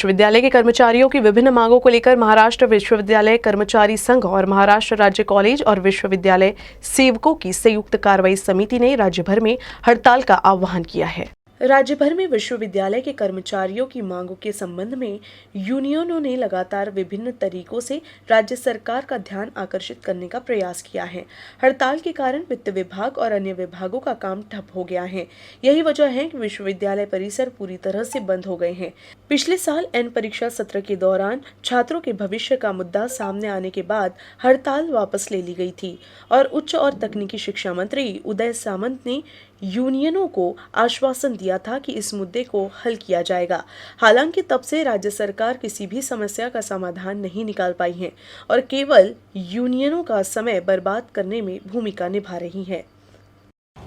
विश्वविद्यालय के कर्मचारियों की विभिन्न मांगों को लेकर महाराष्ट्र विश्वविद्यालय कर्मचारी संघ और महाराष्ट्र राज्य कॉलेज और विश्वविद्यालय सेवकों की संयुक्त कार्रवाई समिति ने राज्य भर में हड़ताल का आह्वान किया है। राज्य भर में विश्वविद्यालय के कर्मचारियों की मांगों के संबंध में यूनियनों ने लगातार विभिन्न तरीकों से राज्य सरकार का ध्यान आकर्षित करने का प्रयास किया है। हड़ताल के कारण वित्त विभाग और अन्य विभागों का काम ठप हो गया है। यही वजह है कि विश्वविद्यालय परिसर पूरी तरह से बंद हो गए हैं। पिछले साल एन परीक्षा सत्र के दौरान छात्रों के भविष्य का मुद्दा सामने आने के बाद हड़ताल वापस ले ली गई थी और उच्च और तकनीकी शिक्षा मंत्री उदय सामंत ने यूनियनों को आश्वासन दिया था कि इस मुद्दे को हल किया जाएगा। हालांकि तब से राज्य सरकार किसी भी समस्या का समाधान नहीं निकाल पाई है और केवल यूनियनों का समय बर्बाद करने में भूमिका निभा रही है।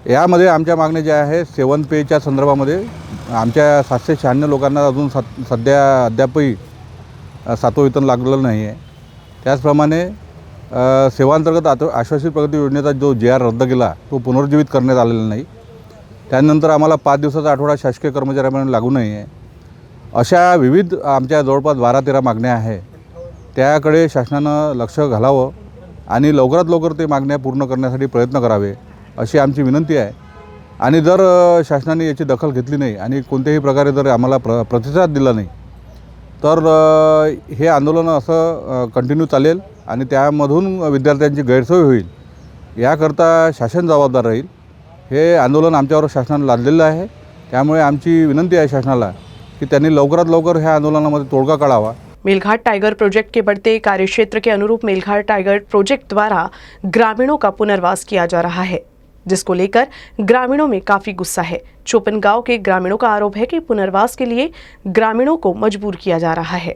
यामध्ये आमच्या मागण्या ज्या आहे 7 पेच्या संदर्भामध्ये आमच्या 796 लोकांना अजून सध्या अद्यापही 7वं वेतन लागलेलं नाही आहे। त्याचप्रमाणे सेवांतर्गत आश्वासित प्रगती योजनेचा जो JR रद्द केला तो पुनर्जीवित करण्यात आलेला नाही। त्यानंतर आम्हाला 5 दिवसाचा आठवडा शासकीय कर्मचाऱ्यांना लागू नाही आहे। अशा विविध आमच्या जवळपास 12-13 मागण्या आहे, त्याकडे शासनानं लक्ष घालावं आणि लवकरात लवकर ते मागण्या पूर्ण करण्यासाठी प्रयत्न करावे अशी आमची विनंती आहे। आणि जर शासनाने याची दखल घेतली नाही आणि कोणत्याही प्रकारे जर आम्हाला प्रतिसाद दिला नाही तर हे आंदोलन असं कंटिन्यू चालेल आणि त्यामधून विद्यार्थ्यांची गैरसोय होईल, याकरता शासन जबाबदार राहील। हे आंदोलन आमच्यावर शासनाने लादलेलं आहे। त्यामुळे आमची विनंती आहे शासनाला की त्यांनी लवकरात लवकर ह्या आंदोलनामध्ये तोडगा काढावा। मेलघाट टाइगर प्रोजेक्ट के बढ़ते कार्यक्षेत्र के अनुरूप मेलघाट टाइगर प्रोजेक्ट द्वारा ग्रामीणों का पुनर्वास किया जा रहा है, जिसको लेकर ग्रामीणों में काफी गुस्सा है। चोपन गांव के ग्रामीणों का आरोप है कि पुनर्वास के लिए ग्रामीणों को मजबूर किया जा रहा है।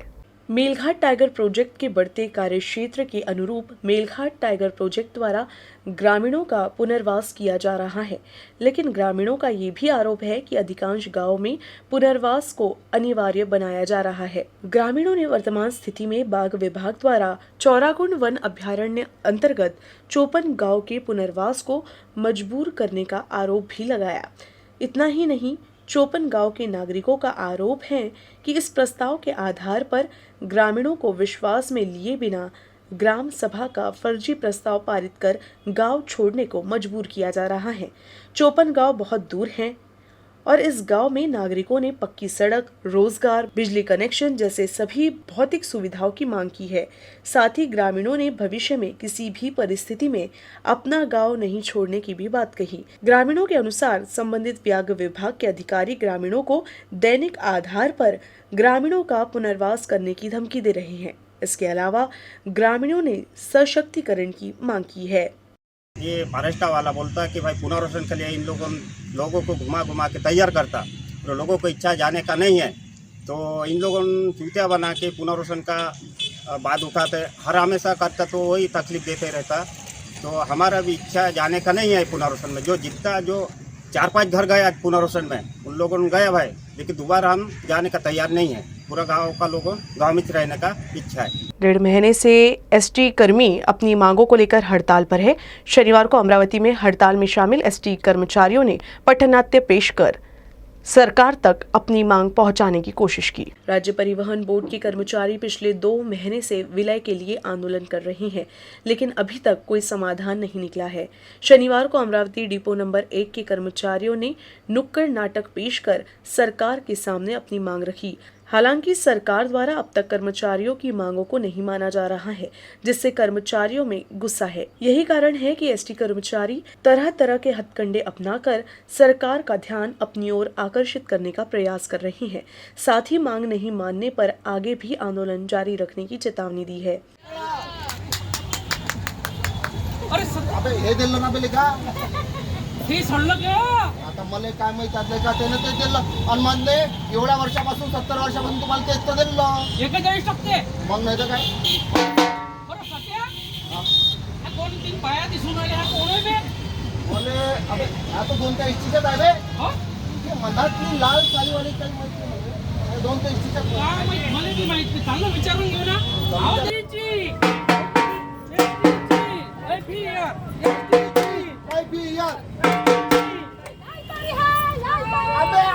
मेलघाट टाइगर प्रोजेक्ट के बढ़ते कार्यक्षेत्र के अनुरूप मेलघाट टाइगर प्रोजेक्ट द्वारा ग्रामीणों का पुनर्वास किया जा रहा है, लेकिन ग्रामीणों का ये भी आरोप है कि अधिकांश गांवों में पुनर्वास को अनिवार्य बनाया जा रहा है। ग्रामीणों ने वर्तमान स्थिति में बाघ विभाग द्वारा चौराकुंड वन अभ्यारण्य अंतर्गत चोपन गांव के पुनर्वास को मजबूर करने का आरोप भी लगाया। इतना ही नहीं, चोपन गांव के नागरिकों का आरोप है कि इस प्रस्ताव के आधार पर ग्रामीणों को विश्वास में लिए बिना ग्राम सभा का फर्जी प्रस्ताव पारित कर गांव छोड़ने को मजबूर किया जा रहा है। चोपन गांव बहुत दूर हैं और इस गांव में नागरिकों ने पक्की सड़क, रोजगार, बिजली कनेक्शन जैसे सभी भौतिक सुविधाओं की मांग की है। साथ ही ग्रामीणों ने भविष्य में किसी भी परिस्थिति में अपना गांव नहीं छोड़ने की भी बात कही। ग्रामीणों के अनुसार संबंधित बाघ विभाग के अधिकारी ग्रामीणों को दैनिक आधार पर ग्रामीणों का पुनर्वास करने की धमकी दे रहे हैं। इसके अलावा ग्रामीणों ने सशक्तिकरण की मांग की है। ये फॉरेस्ट वाला बोलता है कि भाई पुनर्वासन के लिए इन लोगों को घुमा घुमा के तैयार करता, तो लोगों को इच्छा जाने का नहीं है, तो इन लोगों ने चूतिया बना के पुनर्वासन का बात उठाते, हर हमेशा करता तो वही तकलीफ देते रहता। तो हमारा भी इच्छा जाने का नहीं है पुनर्वासन में। जो जितना जो 4-5 घर गए पुनर्वासन में, उन लोगों ने गए भाई, लेकिन दोबारा हम जाने का तैयार नहीं है। पूरा गांव का लोगों गांव में रहने का इच्छा है। 1.5 महीने से एसटी कर्मी अपनी मांगों को लेकर हड़ताल पर है। शनिवार को अमरावती में हड़ताल में शामिल एसटी कर्मचारियों ने पथनाट्य पेश कर सरकार तक अपनी मांग पहुंचाने की कोशिश की। राज्य परिवहन बोर्ड के कर्मचारी पिछले 2 महीने से विलय के लिए आंदोलन कर रहे हैं, लेकिन अभी तक कोई समाधान नहीं निकला है। शनिवार को अमरावती डिपो नंबर 1 के कर्मचारियों ने नुक्कड़ नाटक पेश कर सरकार के सामने अपनी मांग रखी। हालांकि सरकार द्वारा अब तक कर्मचारियों की मांगों को नहीं माना जा रहा है, जिससे कर्मचारियों में गुस्सा है। यही कारण है कि एसटी कर्मचारी तरह तरह के हथकंडे अपनाकर सरकार का ध्यान अपनी ओर आकर्षित करने का प्रयास कर रहे हैं। साथ ही मांग नहीं मानने पर आगे भी आंदोलन जारी रखने की चेतावनी दी है। आता मला काय माहित का त्याने ते दिलं आणि म्हणले एवढ्या वर्षापासून 70 वर्षापासून तुम्हाला तेच तर दिलं एक जाऊ शकते मग नाही तर काय बरं सत्या हा कोण 3 पाया दिसून आले हा कोण आहे बे बोले अबे हा तो 2 एसटीचा आहे बे हो ते मनातली लाल साडीवाली काही माहिती नाही 2 एसटीचा काय माहित मला बी माहित नाही चांगलं विचारून घेऊ ना आवडीची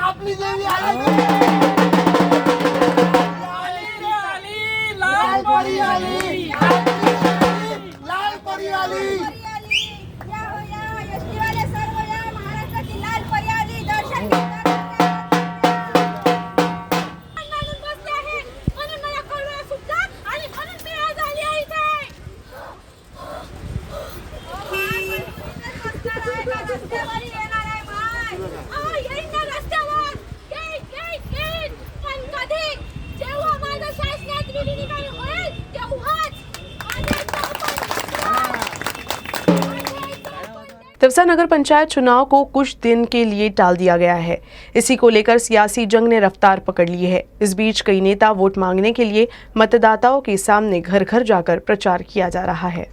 अपनी देवी तिवसा नगर पंचायत चुनाव को कुछ दिन के लिए टाल दिया गया है। इसी को लेकर सियासी जंग ने रफ्तार पकड़ ली है। इस बीच कई नेता वोट मांगने के लिए मतदाताओं के सामने घर घर जाकर प्रचार किया जा रहा है।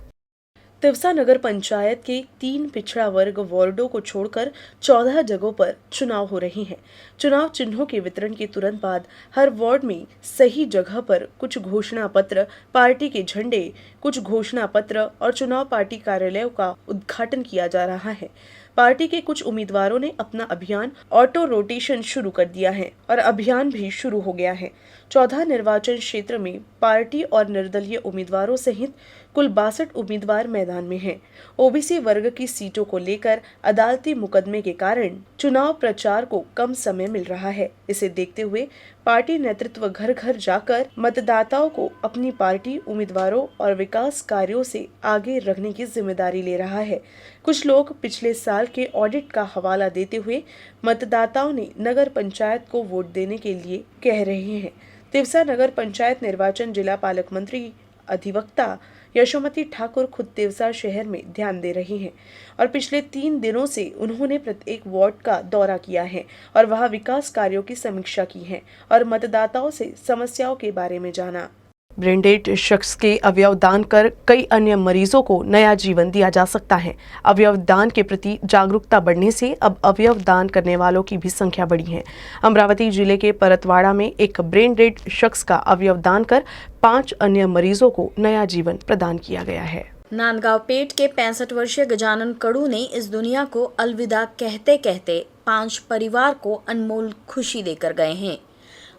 तिवसा नगर पंचायत के 3 पिछड़ा वर्ग वार्डों को छोड़कर 14 जगहों पर चुनाव हो रहे हैं। चुनाव चिन्हों के वितरण के तुरंत बाद हर वार्ड में सही जगह पर कुछ घोषणा पत्र, पार्टी के झंडे, कुछ घोषणा पत्र और चुनाव पार्टी कार्यालयों का उद्घाटन किया जा रहा है। पार्टी के कुछ उम्मीदवारों ने अपना अभियान ऑटो रोटेशन शुरू कर दिया है और अभियान भी शुरू हो गया है। 14 निर्वाचन क्षेत्र में पार्टी और निर्दलीय उम्मीदवारों सहित कुल 62 उम्मीदवार मैदान में हैं। ओबीसी वर्ग की सीटों को लेकर अदालती मुकदमे के कारण चुनाव प्रचार को कम समय मिल रहा है। इसे देखते हुए पार्टी नेतृत्व घर घर जाकर मतदाताओं को अपनी पार्टी, उम्मीदवारों और विकास कार्यों से आगे रखने की जिम्मेदारी ले रहा है। कुछ लोग पिछले साल के ऑडिट का हवाला देते हुए मतदाताओं ने नगर पंचायत को वोट देने के लिए कह रहे हैं। तिवसा नगर पंचायत निर्वाचन जिला पालक मंत्री अधिवक्ता यशोमती ठाकुर खुद तिवसा शहर में ध्यान दे रही हैं और पिछले 3 दिनों से उन्होंने प्रत्येक वार्ड का दौरा किया है और वहां विकास कार्यों की समीक्षा की है और मतदाताओं से समस्याओं के बारे में जाना। ब्रेन डेड शख्स के अवयव दान कर कई अन्य मरीजों को नया जीवन दिया जा सकता है। अवयव दान के प्रति जागरूकता बढ़ने से अब अवयव दान करने वालों की भी संख्या बढ़ी है। अमरावती जिले के परतवाड़ा में एक ब्रेन डेड शख्स का अवयव दान कर 5 अन्य मरीजों को नया जीवन प्रदान किया गया है। नांदगांव पेट के 65 वर्षीय गजानन कड़ू ने इस दुनिया को अलविदा कहते कहते 5 परिवार को अनमोल खुशी देकर गए हैं।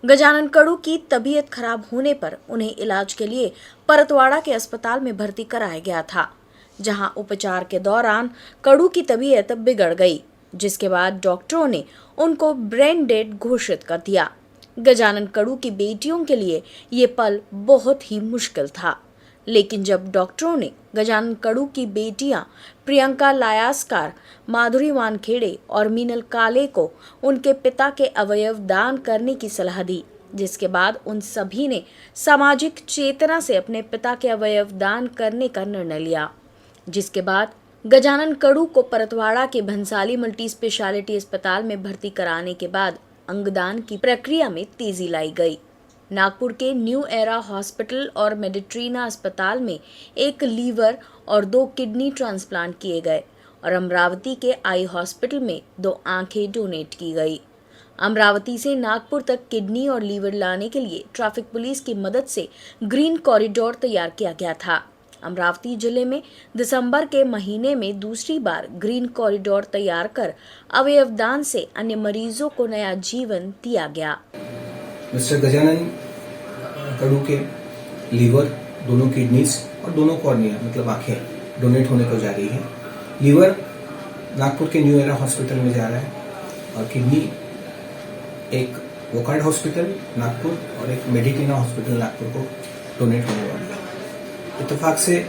गजानन कड़ू की तबीयत खराब होने पर उन्हें इलाज के लिए परतवाड़ा के अस्पताल में भर्ती कराया गया था, जहां उपचार के दौरान कड़ू की तबीयत बिगड़ गई, जिसके बाद डॉक्टरों ने उनको ब्रेन डेड घोषित कर दिया। गजानन कड़ू की बेटियों के लिए ये पल बहुत ही मुश्किल था, लेकिन जब डॉक्टरों ने गजानन कड़ू की बेटियां प्रियंका लायास्कार, माधुरी वानखेड़े और मीनल काले को उनके पिता के अवयव दान करने की सलाह दी, जिसके बाद उन सभी ने सामाजिक चेतना से अपने पिता के अवयव दान करने का निर्णय लिया। जिसके बाद गजानन कड़ू को परतवाड़ा के भंसाली मल्टी स्पेशलिटी अस्पताल में भर्ती कराने के बाद अंगदान की प्रक्रिया में तेजी लाई गई। नागपुर के न्यू एरा हॉस्पिटल और मेडिट्रीना अस्पताल में एक लीवर और 2 किडनी ट्रांसप्लांट किए गए और अमरावती के आई हॉस्पिटल में 2 आंखें डोनेट की गई। अमरावती से नागपुर तक किडनी और लीवर लाने के लिए ट्रैफिक पुलिस की मदद से ग्रीन कॉरिडोर तैयार किया गया था। अमरावती जिले में दिसंबर के महीने में दूसरी बार ग्रीन कॉरिडोर तैयार कर अवयवदान से अन्य मरीजों को नया जीवन दिया गया। मिस्टर गजानन कड़ू के लीवर, दोनों किडनीज और दोनों कॉर्निया मतलब आंखें डोनेट होने को जा रही है। लीवर नागपुर के न्यू एरा हॉस्पिटल में जा रहा है और किडनी एक वोकार्ड हॉस्पिटल नागपुर और एक मेडिट्रीना हॉस्पिटल नागपुर को डोनेट होने वाली है। इत्तेफाक से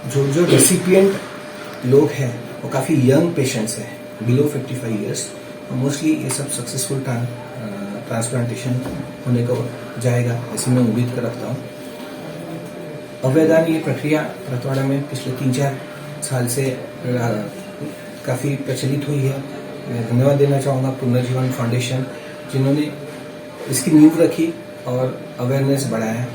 जो रेसिपिएंट लोग हैं वो काफ़ी यंग पेशेंट्स हैं, बिलो 55 ईयर्स, और मोस्टली ये सब सक्सेसफुल ट्रांसप्लांटेशन होने को जाएगा, ऐसे मैं उम्मीद कर रखता हूँ। अवयवदान ये प्रक्रिया परतवाड़ा में पिछले 3-4 साल से काफ़ी प्रचलित हुई है। मैं धन्यवाद देना चाहूँगा पुनर्जीवन फाउंडेशन, जिन्होंने इसकी नींव रखी और अवेयरनेस बढ़ाया।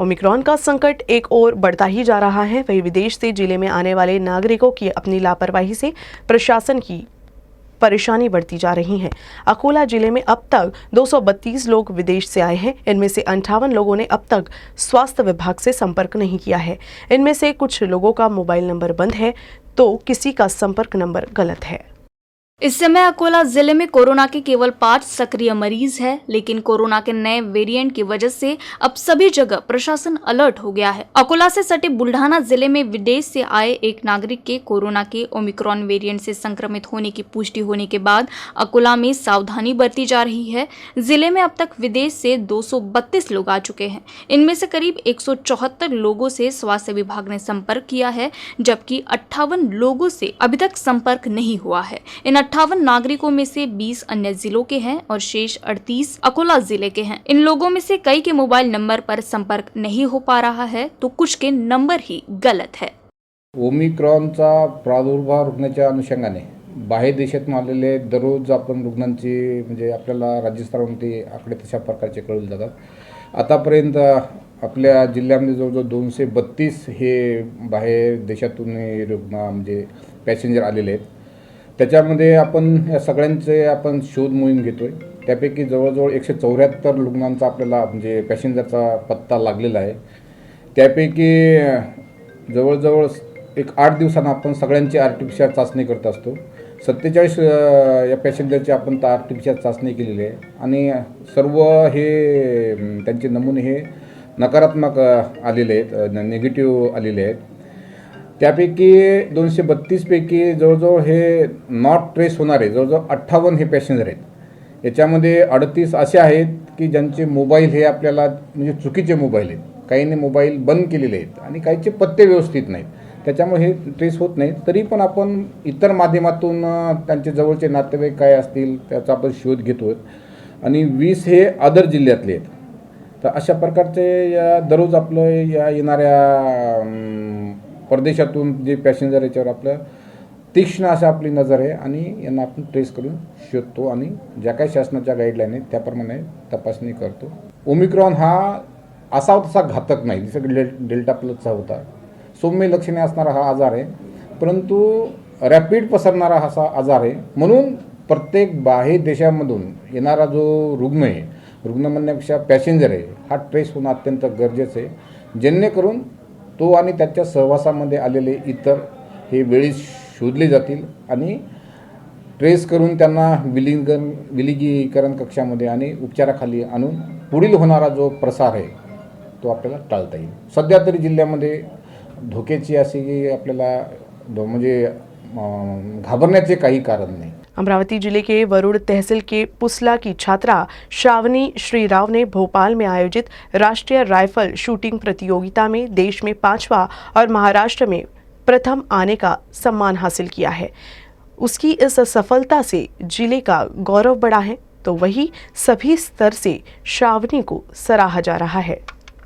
ओमिक्रॉन का संकट एक और बढ़ता ही जा रहा है। वहीं विदेश से जिले में आने वाले नागरिकों की अपनी लापरवाही से प्रशासन की परेशानी बढ़ती जा रही है। अकोला जिले में अब तक 232 लोग विदेश से आए हैं। इनमें से 58 लोगों ने अब तक स्वास्थ्य विभाग से संपर्क नहीं किया है। इनमें से कुछ लोगों का मोबाइल नंबर बंद है तो किसी का संपर्क नंबर गलत है। इस समय अकोला जिले में कोरोना के केवल 5 सक्रिय मरीज हैं, लेकिन कोरोना के नए वेरिएंट की वजह से अब सभी जगह प्रशासन अलर्ट हो गया है। अकोला से सटे बुल्ढाना जिले में विदेश से आए एक नागरिक के कोरोना के ओमिक्रॉन वेरिएंट से संक्रमित होने की पुष्टि होने के बाद अकोला में सावधानी बरती जा रही है। जिले में अब तक विदेश से 232 लोग आ चुके हैं। इनमें से करीब 174 लोगों से स्वास्थ्य विभाग ने संपर्क किया है, जबकि 58 लोगों से अभी तक संपर्क नहीं हुआ है। इन 58 नागरिकों में से 20 अन्य जिलों के हैं और शेष 38 अकोला जिले के हैं। इन लोगों में से कई के मोबाइल नंबर पर संपर्क नहीं हो पा रहा है तो कुछ के नंबर ही गलत है। ओमिक्रॉनचा प्रादुर्भाव रोखण्याच्या अनुषंगाने बाहेर देशातून आलेले दररोज आपण रुग्णांची म्हणजे आपल्याला राज्यस्तरावरती आकडे तशा प्रकारचे कळवले जातात। आतापर्यंत आपल्या जिल्ह्यामध्ये जवळजवळ 232 हे बाहेर देशातून रुग्ण म्हणजे पॅसेंजर आलेले आहेत। त्याच्यामध्ये आपण या सगळ्यांचे आपण शोध मोहीम घेतो आहे। त्यापैकी जवळजवळ 174 रुग्णांचा आपल्याला म्हणजे पॅसेंजरचा पत्ता लागलेला आहे। त्यापैकी जवळजवळ एक 8 दिवसांना आपण सगळ्यांची RT-PCR चाचणी करत असतो। 47 या पॅसेंजरची आपण RT-PCR चाचणी केलेली आहे आणि सर्व हे त्यांचे नमुने हे नकारात्मक आलेले आहेत, निगेटिव्ह आलेले आहेत। त्यापैकी 232 पैकी जवळजवळ हे नॉट ट्रेस होणारे जवळजवळ 58 हे पॅसेंजर आहेत। याच्यामध्ये 38 असे आहेत की ज्यांचे मोबाईल हे आपल्याला म्हणजे चुकीचे मोबाईल आहेत, काहींनी मोबाईल बंद केलेले आहेत आणि काहीचे पत्ते व्यवस्थित नाहीत, त्याच्यामुळे हे ट्रेस होत नाही। तरी पण आपण इतर माध्यमातून त्यांचे जवळचे नातेवाईक काय असतील त्याचा आपण शोध घेतो आणि 20 हे अदर जिल्ह्यातले आहेत। तर अशा प्रकारचे या दररोज आपलं या येणाऱ्या परदेशातून जे पॅसेंजर याच्यावर आपलं तीक्ष्ण अशा आपली नजर आहे आणि यांना आपण ट्रेस करून शोधतो आणि ज्या काही शासनाच्या गाईडलाईन आहेत त्याप्रमाणे तपासणी करतो। ओमिक्रॉन हा असा तसा घातक नाही, जसं डेल्टा प्लसचा होता। सौम्य लक्षणे असणारा हा आजार आहे, परंतु रॅपिड पसरणारा असा आजार आहे। म्हणून प्रत्येक बाहेर देशामधून येणारा जो रुग्ण आहे, रुग्ण म्हणण्यापेक्षा पॅसेंजर आहे, हा ट्रेस होणं अत्यंत गरजेचं आहे, जेणेकरून तो आणि त्याच्या सहवासामध्ये आलेले इतर हे वेळी शोधले जातील आणि ट्रेस करून त्यांना विलगीकरण कक्षामध्ये आणि उपचाराखाली आणून पुढील होणारा जो प्रसार आहे तो आपल्याला टाळता येईल। सध्या तरी जिल्ह्यामध्ये धोक्याची अशी आपल्याला म्हणजे घाबरण्याचे काही कारण नाही। अमरावती जिले के वरुड़ तहसील के पुसला की छात्रा श्रावणी श्रीराव ने भोपाल में आयोजित राष्ट्रीय राइफल शूटिंग प्रतियोगिता में देश में 5वां और महाराष्ट्र में प्रथम आने का सम्मान हासिल किया है। उसकी इस सफलता से जिले का गौरव बढ़ा है, तो वही सभी स्तर से श्रावणी को सराहा जा रहा है।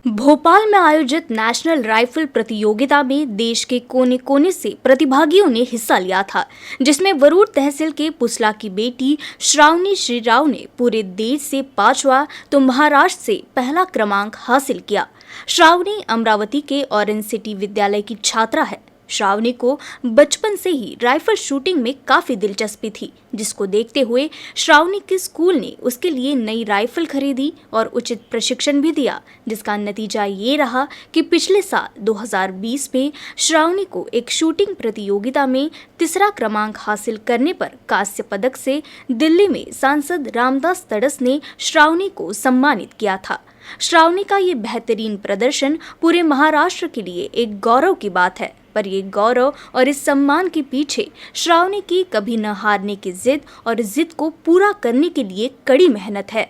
भोपाल में आयोजित नेशनल राइफल प्रतियोगिता में देश के कोने कोने से प्रतिभागियों ने हिस्सा लिया था, जिसमें वरुड़ तहसील के पुसला की बेटी श्रावणी श्रीराव ने पूरे देश से 5वां तो महाराष्ट्र से पहला क्रमांक हासिल किया। श्रावणी अमरावती के ऑरेंज सिटी विद्यालय की छात्रा है। श्रावणी को बचपन से ही राइफल शूटिंग में काफ़ी दिलचस्पी थी, जिसको देखते हुए श्रावणी के स्कूल ने उसके लिए नई राइफल खरीदी और उचित प्रशिक्षण भी दिया, जिसका नतीजा ये रहा कि पिछले साल 2020 में श्रावणी को एक शूटिंग प्रतियोगिता में तीसरा क्रमांक हासिल करने पर कांस्य पदक से दिल्ली में सांसद रामदास तड़स ने श्रावणी को सम्मानित किया था। श्रावणी का ये बेहतरीन प्रदर्शन पूरे महाराष्ट्र के लिए एक गौरव की बात है, पर ये गौरव और इस सम्मान के पीछे श्रावणी की कभी न हारने की जिद और जिद को पूरा करने के लिए कड़ी मेहनत है।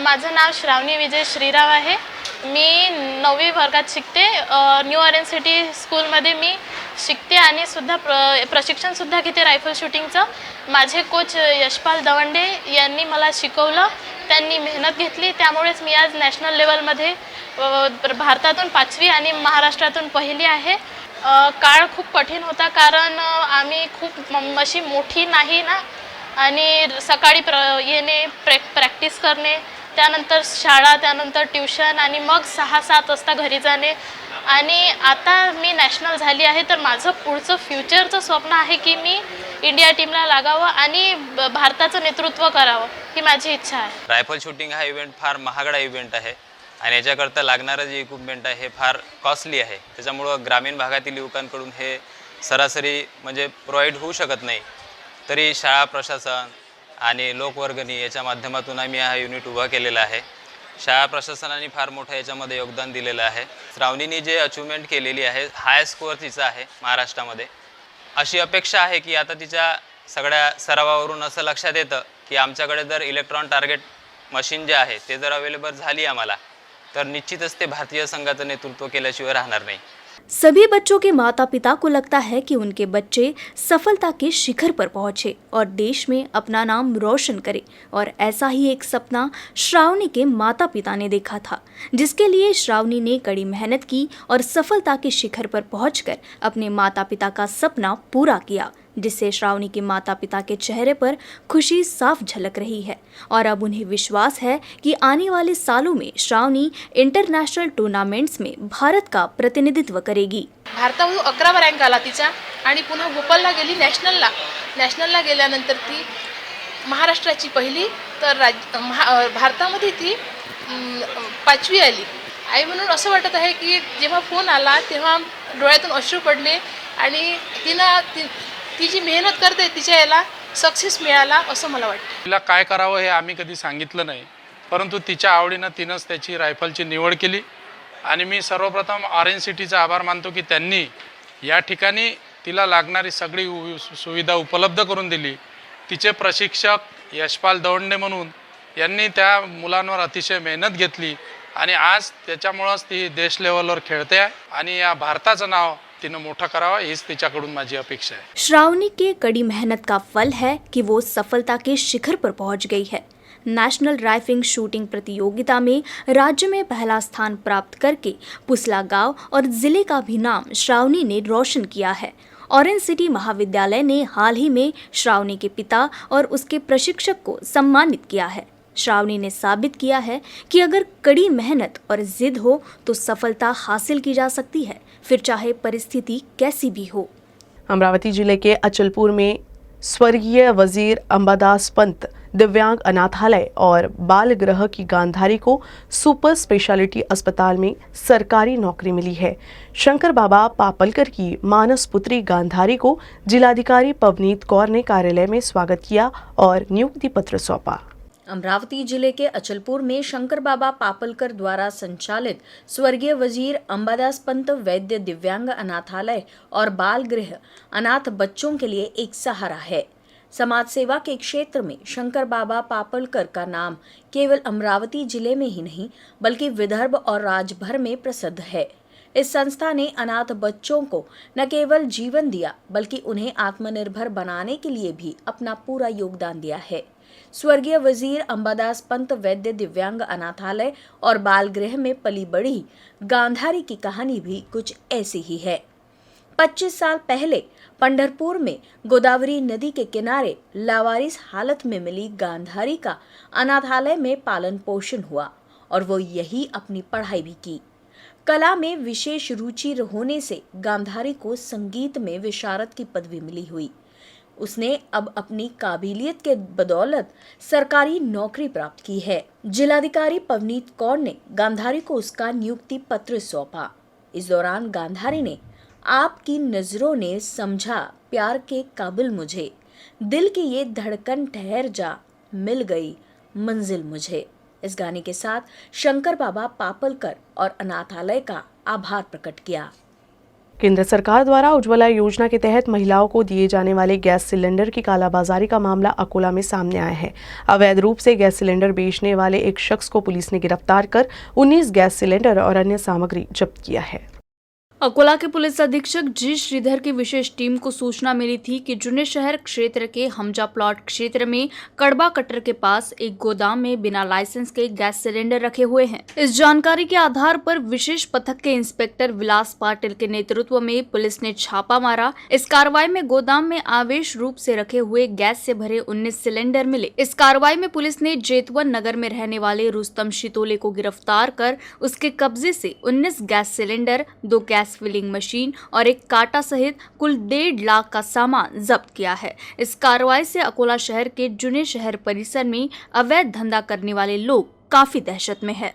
माझं नाव श्रावणी विजय श्रीराव आहे। मी 9वी वर्गात शिकते। न्यू ऑरेंज सिटी स्कूलमध्ये मी शिकते आणि सुद्धा प्रशिक्षणसुद्धा घेते रायफल शूटिंगचं। माझे कोच यशपाल दवंडे यांनी मला शिकवलं, त्यांनी मेहनत घेतली, त्यामुळेच मी आज नॅशनल लेवलमध्ये भारतातून 5वी आणि महाराष्ट्रातून पहिली आहे। काळ खूप कठीण होता, कारण आम्ही खूप अशी मोठी नाही ना, आणि सकाळी येणे, प्रॅक्टिस करणे, त्यानंतर शाळा, त्यानंतर ट्युशन आणि मग 6-7 वाजता घरी जाणे। आणि आता मी नॅशनल झाली आहे, तर माझं पुढचं फ्युचरचं स्वप्न आहे की मी इंडिया टीमला लागावं आणि भारताचं नेतृत्व करावं, ही माझी इच्छा आहे। रायफल शूटिंग हा इव्हेंट फार महागडा इव्हेंट आहे आणि याच्याकरता लागणारं जे इक्विपमेंट आहे हे फार कॉस्टली आहे। त्याच्यामुळं ग्रामीण भागातील युवकांकडून हे सरासरी म्हणजे प्रोव्हाइड होऊ शकत नाही। तरी शाळा प्रशासन आणि लोकवर्गणी याच्या माध्यमातून आम्ही हा युनिट उभा केलेला आहे। शाळा प्रशासनाने फार मोठं याच्यामध्ये योगदान दिलेलं आहे। श्रावणीने जे अचिव्हमेंट केलेली आहे, हाय स्कोअर तिचा आहे महाराष्ट्रामध्ये। अशी अपेक्षा आहे की आता तिच्या सगळ्या सरावावरून असं लक्षात येतं की आमच्याकडे जर इलेक्ट्रॉन टार्गेट मशीन जे आहे ते जर अवेलेबल झाली आम्हाला, तर निश्चितच ते भारतीय संघाचं नेतृत्व केल्याशिवाय राहणार नाही। सभी बच्चों के माता पिता को लगता है कि उनके बच्चे सफलता के शिखर पर पहुंचे और देश में अपना नाम रोशन करें, और ऐसा ही एक सपना श्रावणी के माता पिता ने देखा था, जिसके लिए श्रावणी ने कड़ी मेहनत की और सफलता के शिखर पर पहुंचकर अपने माता पिता का सपना पूरा किया, जिससे श्रावणी के माता पिता के चेहरे पर खुशी साफ झलक रही है और अब उन्हें विश्वास है कि आने वाले सालों में श्रावणी इंटरनॅशनल टूर्नामेंट्स में भारत का प्रतिनिधित्व करेगी। भारतामधून 11वा रँक आला तिचा आणि पुन्हा भोपाळला गेली नॅशनलला गेल्यानंतर ती महाराष्ट्राची पहिली तर भारतामध्ये ती 5वी आली। आई म्हणून असं वाटत आहे की जेव्हा फोन आला तेव्हा डोळ्यातून अश्रू पडले आणि ती जी मेहनत करते तिच्या याला सक्सेस मिळाला असं मला वाटतं। तिला काय करावं हे आम्ही कधी सांगितलं नाही, परंतु तिच्या आवडीनं तिनंच त्याची रायफलची निवड केली आणि मी सर्वप्रथम ऑरेंज सिटीचा आभार मानतो की त्यांनी या ठिकाणी तिला लागणारी सगळी सुविधा उपलब्ध करून दिली। तिचे प्रशिक्षक यशपाल दवंडे म्हणून यांनी त्या मुलांवर अतिशय मेहनत घेतली आणि आज त्याच्यामुळेच ती देश लेवलवर खेळते आणि या भारताचं नाव तिने मोठा करावा हीच तिच्याकडून माझी अपेक्षा है। श्रावणी के कड़ी मेहनत का फल है कि वो सफलता के शिखर पर पहुंच गई है। नेशनल राइफलिंग शूटिंग प्रतियोगिता में राज्य में पहला स्थान प्राप्त करके पुसला गांव और जिले का भी नाम श्रावणी ने रोशन किया है। ऑरेंज सिटी महाविद्यालय ने हाल ही में श्रावणी के पिता और उसके प्रशिक्षक को सम्मानित किया है। श्रावणी ने साबित किया है कि अगर कड़ी मेहनत और जिद हो तो सफलता हासिल की जा सकती है, फिर चाहे परिस्थिति कैसी भी हो। अमरावती जिले के अचलपुर में स्वर्गीय वजीर अंबादास पंत दिव्यांग अनाथालय और बाल गृह की गांधारी को सुपर स्पेशलिटी अस्पताल में सरकारी नौकरी मिली है। शंकर बाबा पापलकर की मानस पुत्री गांधारी को जिलाधिकारी पवनीत कौर ने कार्यालय में स्वागत किया और नियुक्ति पत्र सौंपा। अमरावती जिले के अचलपुर में शंकर बाबा पापलकर द्वारा संचालित स्वर्गीय वजीर अंबादास पंत वैद्य दिव्यांग अनाथालय और बाल गृह अनाथ बच्चों के लिए एक सहारा है। समाज सेवा के क्षेत्र में शंकर बाबा पापलकर का नाम केवल अमरावती जिले में ही नहीं बल्कि विदर्भ और राज्य भर में प्रसिद्ध है। इस संस्था ने अनाथ बच्चों को न केवल जीवन दिया बल्कि उन्हें आत्मनिर्भर बनाने के लिए भी अपना पूरा योगदान दिया है। स्वर्गीय वजीर अंबादास पंत वैद्य दिव्यांग अनाथालय और बाल गृह में पली बड़ी गांधारी की कहानी भी कुछ ऐसी ही है। 25 साल पहले पंढरपुर में गोदावरी नदी के किनारे लावारिस हालत में मिली गांधारी का अनाथालय में पालन पोषण हुआ और वो यही अपनी पढ़ाई भी की। कला में विशेष रुचि होने से गांधारी को संगीत में विशारद की पदवी मिली हुई। उसने अब अपनी काबिलियत के बदौलत सरकारी नौकरी प्राप्त की है। जिलाधिकारी पवनीत कौर ने गांधारी को उसका नियुक्ति पत्र सौंपा। इस दौरान गांधारी ने आपकी नजरों ने समझा प्यार के काबिल मुझे, दिल की ये धड़कन ठहर जा, मिल गई मंजिल मुझे। इस गाने के साथ शंकर बाबा पापलकर और अनाथालय का आभार प्रकट किया। केंद्र सरकार द्वारा उज्ज्वला योजना के तहत महिलाओं को दिए जाने वाले गैस सिलेंडर की कालाबाजारी का मामला अकोला में सामने आया है। अवैध रूप से गैस सिलेंडर बेचने वाले एक शख्स को पुलिस ने गिरफ्तार कर 19 गैस सिलेंडर और अन्य सामग्री जब्त किया है। अकोला के पुलिस अधीक्षक जी श्रीधर की विशेष टीम को सूचना मिली थी कि जुने शहर क्षेत्र के हमजा प्लॉट क्षेत्र में कड़बा कटर के पास एक गोदाम में बिना लाइसेंस के गैस सिलेंडर रखे हुए हैं। इस जानकारी के आधार पर विशेष पथक के इंस्पेक्टर विलास पाटिल के नेतृत्व में पुलिस ने छापा मारा। इस कार्रवाई में गोदाम में आवेश रूप से रखे हुए गैस से भरे 19 सिलेंडर मिले। इस कार्रवाई में पुलिस ने जेतवन नगर में रहने वाले रुस्तम शितोले को गिरफ्तार कर उसके कब्जे से 19 gas cylinder, 2 gas filling machine और एक काटा सहित कुल 1.5 लाख का सामान जब्त किया है। इस कार्रवाई से अकोला शहर के जुने शहर परिसर में अवैध धंधा करने वाले लोग काफी दहशत में है।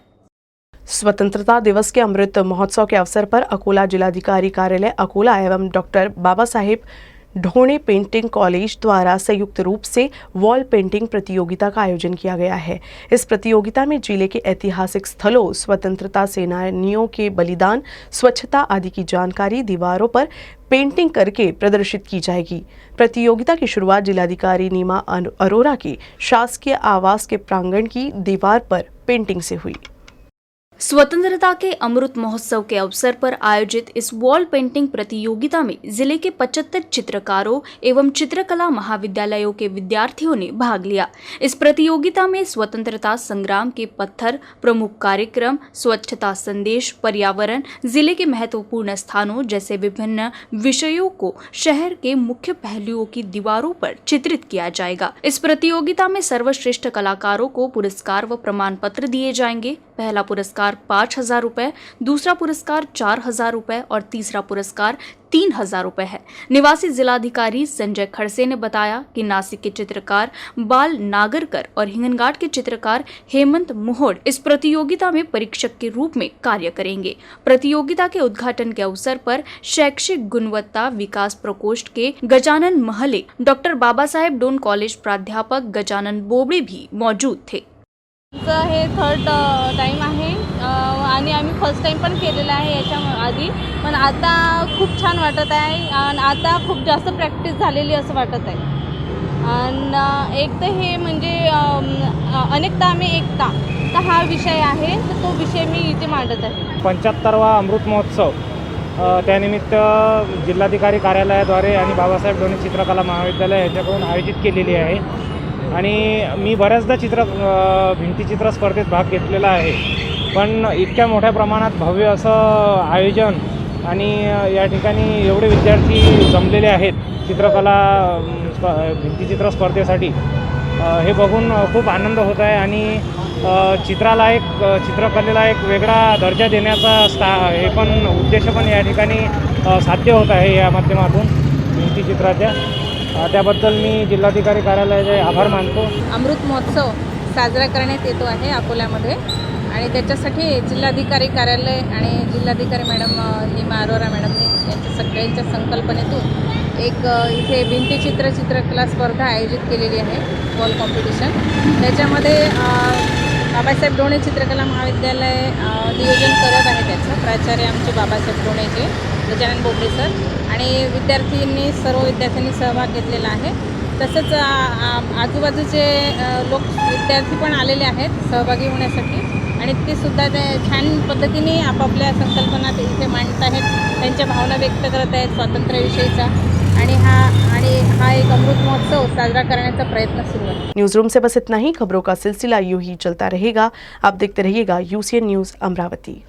स्वतंत्रता दिवस के अमृत महोत्सव के अवसर पर अकोला जिलाधिकारी कार्यालय अकोला एवं doctor Baba Saheb Dhone painting college द्वारा संयुक्त रूप से वॉल पेंटिंग प्रतियोगिता का आयोजन किया गया है। इस प्रतियोगिता में जिले के ऐतिहासिक स्थलों, स्वतंत्रता सेनानियों के बलिदान, स्वच्छता आदि की जानकारी दीवारों पर पेंटिंग करके प्रदर्शित की जाएगी। प्रतियोगिता की शुरुआत जिलाधिकारी नीमा अरोरा की शासकीय आवास के प्रांगण की दीवार पर पेंटिंग से हुई। स्वतंत्रता के अमृत महोत्सव के अवसर पर आयोजित इस वॉल पेंटिंग प्रतियोगिता में जिले के 75 चित्रकारों एवं चित्रकला महाविद्यालयों के विद्यार्थियों ने भाग लिया। इस प्रतियोगिता में स्वतंत्रता संग्राम के पत्थर, प्रमुख कार्यक्रम, स्वच्छता संदेश, पर्यावरण, जिले के महत्वपूर्ण स्थानों जैसे विभिन्न विषयों को शहर के मुख्य पहलुओं की दीवारों पर चित्रित किया जाएगा। इस प्रतियोगिता में सर्वश्रेष्ठ कलाकारों को पुरस्कार व प्रमाण पत्र दिए जाएंगे। पहला पुरस्कार 5,000 रुपए, दूसरा पुरस्कार 4,000 रुपए और तीसरा पुरस्कार 3,000 रुपए है। निवासी जिलाधिकारी संजय खड़से ने बताया कि नासिक के चित्रकार बाल नागरकर और हिंगनघाट के चित्रकार हेमंत मोहोड इस प्रतियोगिता में परीक्षक के रूप में कार्य करेंगे। प्रतियोगिता के उद्घाटन के अवसर पर शैक्षिक गुणवत्ता विकास प्रकोष्ठ के गजानन महले, डॉक्टर बाबासाहेब डोन कॉलेज प्राध्यापक गजानन बोबडे भी मौजूद थे। हे थर्ड टाइम आहे आणि आम्ही फर्स्ट टाइम पण केलेलं आहे याच्या आधी, पण आता खूप छान वाटत आहे आणि आता खूप जास्त प्रॅक्टिस झालेली असं वाटत आहे। आणि एक तर हे म्हणजे अनेकता में एकता तर हा विषय आहे, तर तो विषय मी इथे मांडत आहे। 75वा अमृत महोत्सव त्यानिमित्त जिल्हाधिकारी कार्यालयाद्वारे आणि बाबासाहेब डोने चित्रकला महाविद्यालय यांच्याकडून आयोजित केलेली आहे। आणि मी बऱ्याचदा भिंतीचित्र स्पर्धेत भाग घेतलेला आहे, पण इतक्या मोठ्या प्रमाणात भव्य असं आयोजन आणि या ठिकाणी एवढे विद्यार्थी जमलेले आहेत चित्रकला भिंतीचित्र स्पर्धेसाठी, हे बघून खूप आनंद होत आहे। आणि चित्रकलेला एक वेगळा दर्जा देण्याचा हे पण उद्देश पण या ठिकाणी साध्य होत आहे या माध्यमातून भिंतीचित्राच्या। त्याबद्दल मी जिल्हाधिकारी कार्यालयाचे आभार मानतो। अमृत महोत्सव साजरा करण्यात येतो आहे अकोल्यामध्ये आणि त्याच्यासाठी जिल्हाधिकारी कार्यालय आणि जिल्हाधिकारी मॅडम नीमा अरोरा मॅडमनी यांच्या सगळ्यांच्या संकल्पनेतून एक इथे चित्रकला स्पर्धा आयोजित केलेली आहे, वॉल कॉम्पिटिशन। त्याच्यामध्ये बाबासाहेब डोने चित्रकला महाविद्यालय नियोजन करत आहे। त्याचं प्राचार्य आमचे बाबासाहेब डोनेचे गजानन बोबडे सर आणि सर्व विद्यार्थ्यांनी सहभाग घेतलेला आहे। तसंच आजूबाजूचे विद्यार्थी पण आलेले आहेत सहभागी होण्यासाठी आणि ते सुद्धा छान पद्धतीने आपापल्या संकल्पना इथे मांडत आहेत, त्यांच्या भावना व्यक्त करत आहेत स्वातंत्र्याविषयीचा। आणि हा एक अमृत महोत्सव साजरा करण्याचा प्रयत्न सुरू है। न्यूज रूम से बस इतना ही। खबरों का सिलसिला यूं ही चलता रहेगा। आप देखते रहिएगा UCN न्यूज अमरावती।